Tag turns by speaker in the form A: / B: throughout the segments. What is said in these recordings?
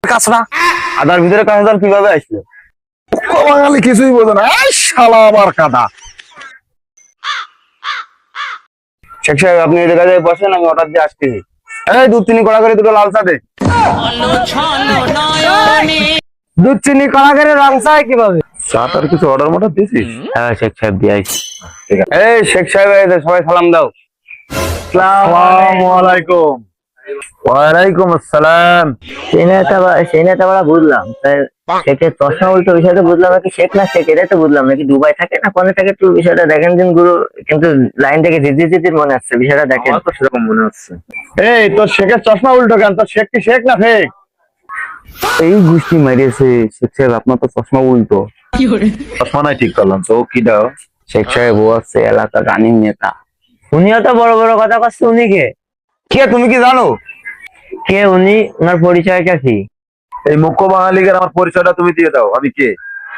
A: কাঁচরা আদার ভিতরে কাঁচা কিভাবে আসলো? বাঙালি কিছুই বোঝে না, শালা আবার কাদা। শেখ সাহেব আপনি এই জায়গায় বসেন, আমি অর্ডার দিয়ে আসতেছি। এই দুধ চিনি কড়া করে দুটো লাল চা দে। দুধ চিনি কড়া করে রং চা কিভাবে? চা তার কিছু অর্ডার মর্ডার দিয়েছিস? হ্যাঁ শেখ সাহেব দিয়ে আইছি। ঠিক আছে। এই শেখ সাহেব সবাই সালাম দাও। আসসালামু আলাইকুম। ওয়ালাইকুম আসসালাম।
B: সেটা বুঝলাম, শেখের চশমা উল্টো বিষয়টা বুঝলাম, নাকি শেখ না শেখ এটা তো বুঝলাম, নাকি দুবাই থাকে না কোনে থাকে, একটু বিষয়টা দেখেন দিন গুরু। কিন্তু লাইন থেকে জিজির মনে আসছে, বিষয়টা দেখেন।
A: তো সেরকম মনে হচ্ছে। এই তোর শেখের চশমা উল্টো কেন? তোর শেখ কি শেখ না ফেক? এই গুষ্টি মারিয়েছে শেখ সাহেব, আপনার তো চশমা উল্টো। চশমা নাই ঠিক করলাম তো কি দাও? শেখ সাহেব ও আছে এলাকার রানিং নেতা।
B: উনিও তো বড় বড় কথা করছে। উনি কে?
A: কে তুমি কি জানো?
B: কে উনি? ওনার পরিচয়টা কি?
A: এই মুখ্য বাঙালিকে আমার পরিচয়টা তুমি দিয়ে দাও, আমি কে।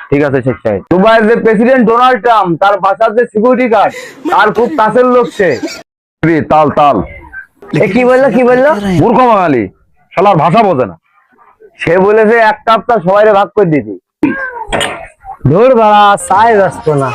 A: ঠিক আছে শেখ সাহেব। দুবাইয়ের যে প্রেসিডেন্ট ডোনাল্ড ট্রাম্প, তার বাসার যে সিকিউরিটি গার্ড, তার খুব কাছের লোক সে। তাল তাল
B: কি বললো?
A: মূর্খ বাঙালি, শালার ভাষা বোঝে না। সে বলেছে এক কাপ তা সবাই ভাগ করে দিতি।
B: ধুর বাড়া, চাই ব্যস্ত না।